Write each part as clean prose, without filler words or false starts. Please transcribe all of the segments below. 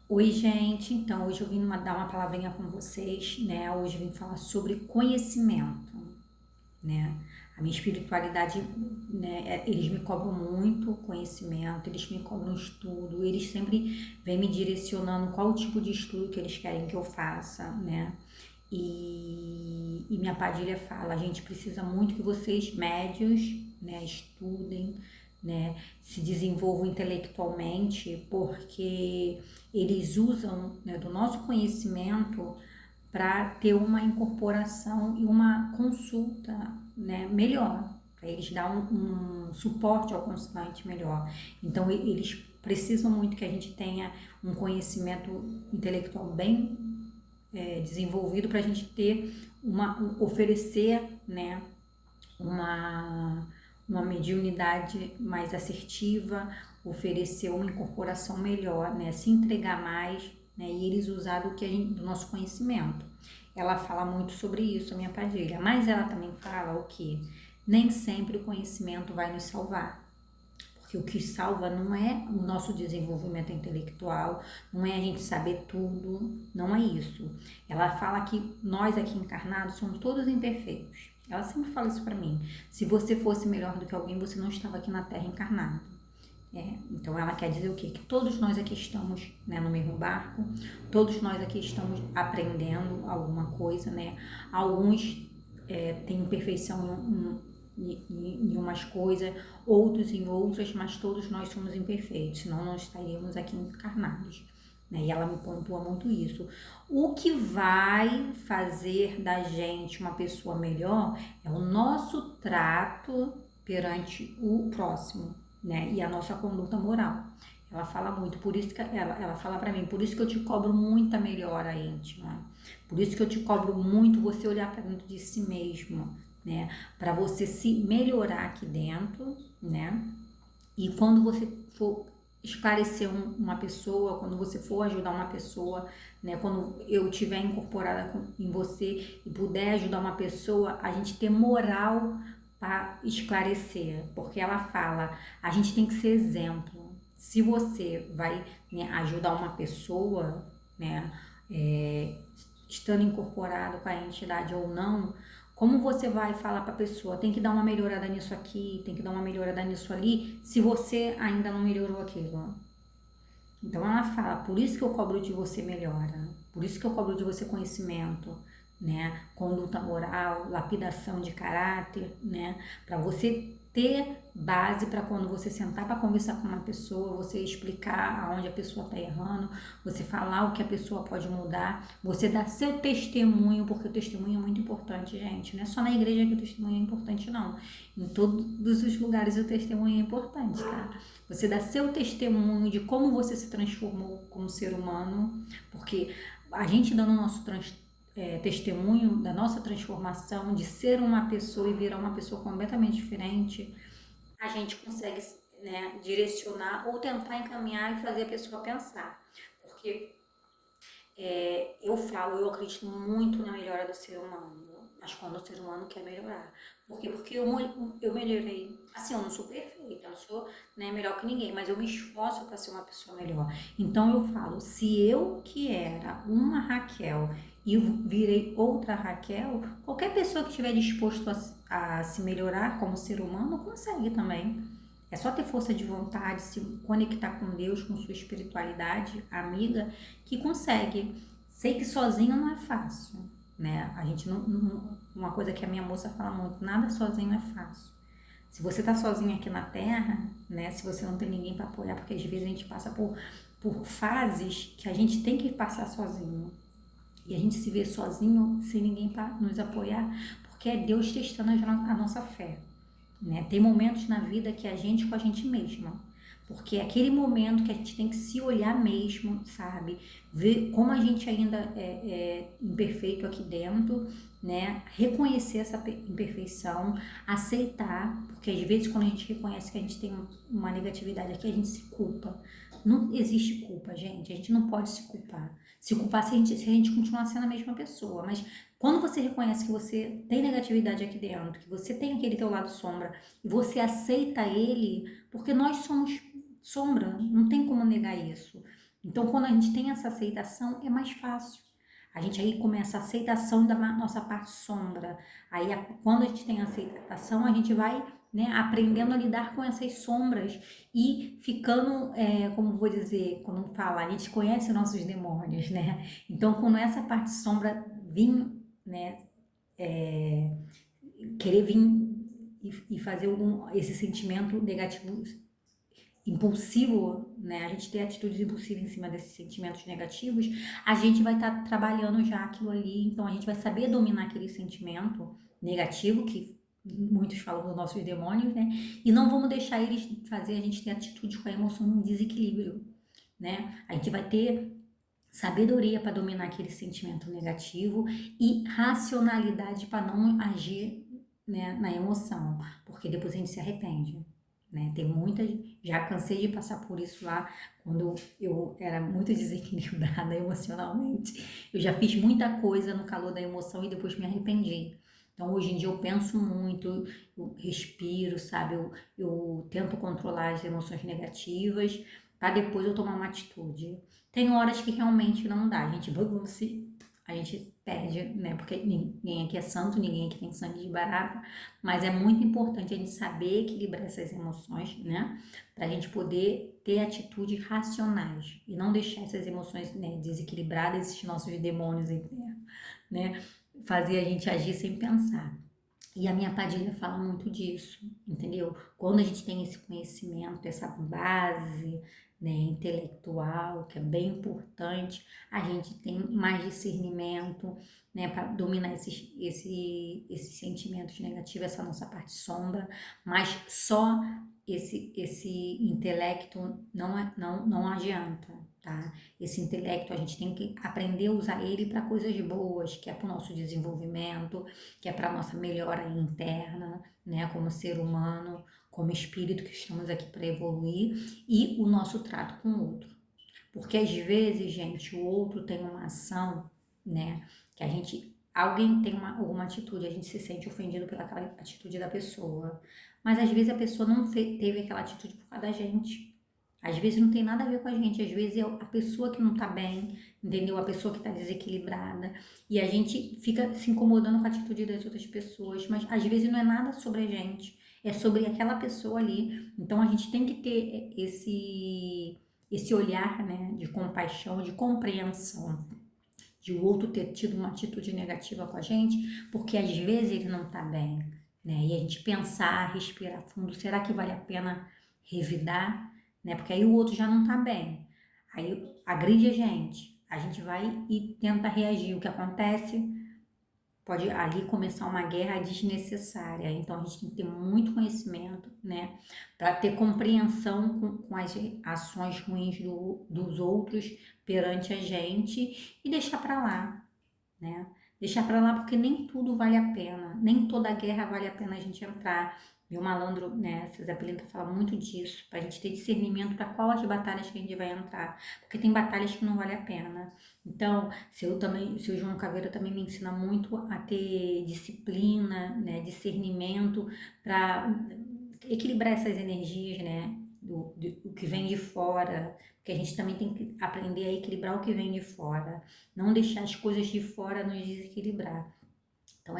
Oi, gente. Então, hoje eu vim dar uma palavrinha com vocês, né? Hoje eu vim falar sobre conhecimento, né? A minha espiritualidade, né? Eles me cobram muito conhecimento, eles me cobram estudo, eles sempre vêm me direcionando qual o tipo de estudo que eles querem que eu faça, né? E minha Padilha fala, a gente precisa muito que vocês médios, né, estudem, né, se desenvolvam intelectualmente, porque eles usam, né, do nosso conhecimento para ter uma incorporação e uma consulta, né, melhor, para eles dar um suporte ao consultante melhor. Então eles precisam muito que a gente tenha um conhecimento intelectual bem desenvolvido para a gente ter oferecer, né, uma, uma mediunidade mais assertiva, oferecer uma incorporação melhor, né, se entregar mais, né, e eles usar do nosso conhecimento. Ela fala muito sobre isso, a minha Padilha, mas ela também fala o que nem sempre o conhecimento vai nos salvar. Porque o que salva não é o nosso desenvolvimento intelectual, não é a gente saber tudo, não é isso. Ela fala que nós aqui encarnados somos todos imperfeitos. Ela sempre fala isso para mim. Se você fosse melhor do que alguém, você não estava aqui na Terra encarnado. Então ela quer dizer o quê? Que todos nós aqui estamos, né, no mesmo barco, todos nós aqui estamos aprendendo alguma coisa, né? Alguns têm imperfeição em umas coisas, outros em outras, mas todos nós somos imperfeitos, senão não estaríamos aqui encarnados. Né? E ela me pontua muito isso. O que vai fazer da gente uma pessoa melhor é o nosso trato perante o próximo, né? E a nossa conduta moral. Ela fala muito, por isso que ela fala para mim, por isso que eu te cobro muita melhora íntima. Por isso que eu te cobro muito você olhar para dentro de si mesmo, né? Para você se melhorar aqui dentro, né? E quando você for esclarecer uma pessoa, quando você for ajudar uma pessoa, né? Quando eu tiver incorporada em você e puder ajudar uma pessoa, a gente ter moral para esclarecer, porque ela fala, a gente tem que ser exemplo. Se você vai, né, ajudar uma pessoa, né, estando incorporado com a entidade ou não, como você vai falar para a pessoa, tem que dar uma melhorada nisso aqui, tem que dar uma melhorada nisso ali, se você ainda não melhorou aquilo? Então ela fala, por isso que eu cobro de você melhora, por isso que eu cobro de você conhecimento, né? Conduta moral, lapidação de caráter, né? Para você ter base para quando você sentar para conversar com uma pessoa, você explicar aonde a pessoa está errando, você falar o que a pessoa pode mudar, você dar seu testemunho, porque o testemunho é muito importante, gente. Não é só na igreja que o testemunho é importante, não. Em todos os lugares o testemunho é importante, tá? Você dá seu testemunho de como você se transformou como ser humano, porque a gente dando o nosso testemunho da nossa transformação, de ser uma pessoa e virar uma pessoa completamente diferente, a gente consegue, né, direcionar ou tentar encaminhar e fazer a pessoa pensar. Porque eu acredito muito na melhora do ser humano, mas quando o ser humano quer melhorar. Por quê? Porque eu melhorei. Assim, eu não sou perfeita, eu não sou, né, melhor que ninguém, mas eu me esforço para ser uma pessoa melhor. Então eu falo, se eu que era uma Raquel e virei outra Raquel, qualquer pessoa que estiver disposto a se melhorar como ser humano consegue também. É só ter força de vontade, se conectar com Deus, com sua espiritualidade, amiga, que consegue. Sei que sozinho não é fácil, né? A gente uma coisa que a minha moça fala muito, nada sozinho é fácil. Se você tá sozinho aqui na Terra, né? Se você não tem ninguém para apoiar, porque às vezes a gente passa por fases que a gente tem que passar sozinho. E a gente se vê sozinho, sem ninguém para nos apoiar, porque é Deus testando a nossa fé. Né? Tem momentos na vida que a gente com a gente mesma. Porque é aquele momento que a gente tem que se olhar mesmo, sabe? Ver como a gente ainda é imperfeito aqui dentro, né? Reconhecer essa imperfeição, aceitar, porque às vezes quando a gente reconhece que a gente tem uma negatividade aqui, a gente se culpa. Não existe culpa, gente. A gente não pode se culpar. Se culpar se a gente continuar sendo a mesma pessoa. Mas quando você reconhece que você tem negatividade aqui dentro, que você tem aquele teu lado sombra, e você aceita ele, porque nós somos sombra, não tem como negar isso. Então, quando a gente tem essa aceitação, é mais fácil. A gente aí começa a aceitação da nossa parte sombra. Aí, quando a gente tem a aceitação, a gente vai, né, aprendendo a lidar com essas sombras e ficando, como vou dizer, quando fala, a gente conhece os nossos demônios, né? Então, quando essa parte sombra vir, né, querer vir e fazer esse sentimento negativo impulsivo, né? A gente ter atitudes impulsivas em cima desses sentimentos negativos, a gente vai estar trabalhando já aquilo ali, então a gente vai saber dominar aquele sentimento negativo que muitos falam dos nossos demônios, né? E não vamos deixar eles fazer a gente ter atitudes com a emoção em desequilíbrio, né? A gente vai ter sabedoria para dominar aquele sentimento negativo e racionalidade para não agir, né, na emoção, porque depois a gente se arrepende. Né? Tem muitas, já cansei de passar por isso lá quando eu era muito desequilibrada emocionalmente. Eu já fiz muita coisa no calor da emoção e depois me arrependi. Então hoje em dia eu penso muito, eu respiro, sabe? Eu tento controlar as emoções negativas para depois eu tomar uma atitude. Tem horas que realmente não dá, a gente perde, né? Porque ninguém aqui é santo, ninguém aqui tem sangue de barata, mas é muito importante a gente saber equilibrar essas emoções, né? Para a gente poder ter atitudes racionais e não deixar essas emoções, né, desequilibradas, esses nossos demônios internos, né? Fazer a gente agir sem pensar. E a minha Padilha fala muito disso, entendeu? Quando a gente tem esse conhecimento, essa base, né, intelectual, que é bem importante, a gente tem mais discernimento, né, para dominar esses sentimentos negativos, essa nossa parte sombra, mas só esse intelecto não adianta, tá? Esse intelecto a gente tem que aprender a usar ele para coisas boas, que é para o nosso desenvolvimento, que é para a nossa melhora interna, né, como ser humano, como espírito que estamos aqui para evoluir e o nosso trato com o outro. Porque às vezes, gente, o outro tem uma ação, né, que alguém tem alguma atitude, a gente se sente ofendido pelaquela atitude da pessoa. Mas às vezes a pessoa não teve aquela atitude por causa da gente. Às vezes não tem nada a ver com a gente, às vezes é a pessoa que não tá bem, entendeu? A pessoa que tá desequilibrada. E a gente fica se incomodando com a atitude das outras pessoas, mas às vezes não é nada sobre a gente, é sobre aquela pessoa ali. Então a gente tem que ter esse olhar, né, de compaixão, de compreensão, de o outro ter tido uma atitude negativa com a gente, porque às vezes ele não tá bem, né? E a gente pensar, respirar fundo, será que vale a pena revidar, né? Porque aí o outro já não tá bem. Aí agride a gente vai e tenta reagir. O que acontece? Pode ali começar uma guerra desnecessária. Então a gente tem que ter muito conhecimento, né, para ter compreensão com as ações ruins dos outros perante a gente e deixar para lá, né? Deixar para lá porque nem tudo vale a pena, nem toda guerra vale a pena a gente entrar. Meu malandro, né, César Pelinta fala muito disso, para a gente ter discernimento para qual as batalhas que a gente vai entrar, porque tem batalhas que não vale a pena. Então, se o João Caveira também me ensina muito a ter disciplina, né, discernimento para equilibrar essas energias, né, do que vem de fora, porque a gente também tem que aprender a equilibrar o que vem de fora, não deixar as coisas de fora nos desequilibrar. Então,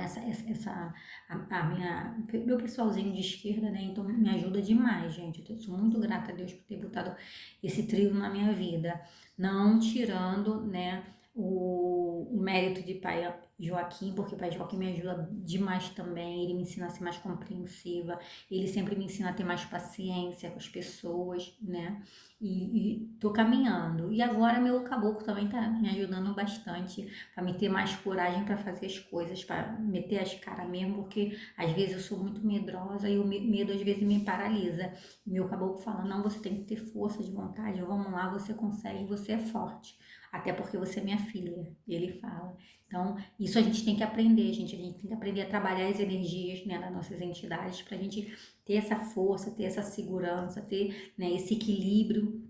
meu pessoalzinho de esquerda, né? Então, me ajuda demais, gente. Eu sou muito grata a Deus por ter botado esse trio na minha vida. Não tirando, né, o mérito de pai Joaquim, porque o pai Joaquim me ajuda demais também. Ele me ensina a ser mais compreensiva. Ele sempre me ensina a ter mais paciência com as pessoas, né? E tô caminhando. E agora meu caboclo também tá me ajudando bastante para me ter mais coragem para fazer as coisas, para meter as caras mesmo, porque às vezes eu sou muito medrosa e o medo às vezes me paralisa. Meu caboclo fala: não, você tem que ter força de vontade, vamos lá, você consegue, você é forte. Até porque você é minha filha, ele fala. Então, isso a gente tem que aprender, gente. A gente tem que aprender a trabalhar as energias, né, das nossas entidades para a gente ter essa força, ter essa segurança, ter, né, esse equilíbrio,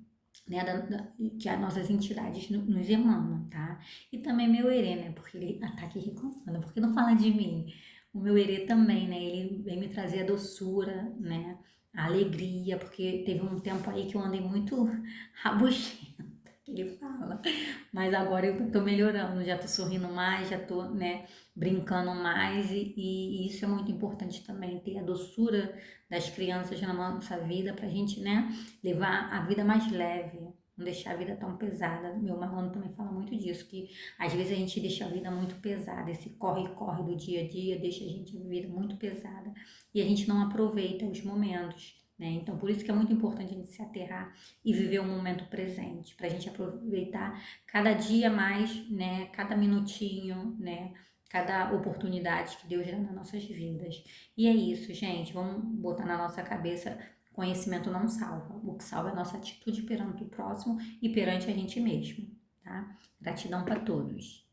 né, que as nossas entidades nos emanam, tá? E também meu Herê, né, porque ele tá aqui reclamando, porque não fala de mim. O meu Herê também, né, ele vem me trazer a doçura, né, a alegria, porque teve um tempo aí que eu andei muito rabugenta, ele fala. Mas agora eu tô melhorando, já tô sorrindo mais, já tô, né, brincando mais e isso é muito importante também, ter a doçura das crianças na nossa vida pra gente, né, levar a vida mais leve, não deixar a vida tão pesada. Meu marido também fala muito disso, que às vezes a gente deixa a vida muito pesada, esse corre-corre do dia a dia deixa a gente a vida muito pesada e a gente não aproveita os momentos, né? Então, por isso que é muito importante a gente se aterrar e viver o momento presente, para a gente aproveitar cada dia mais, né? Cada minutinho, né? Cada oportunidade que Deus dá nas nossas vidas. E é isso, gente. Vamos botar na nossa cabeça: conhecimento não salva. O que salva é a nossa atitude perante o próximo e perante a gente mesmo, tá? Gratidão para todos.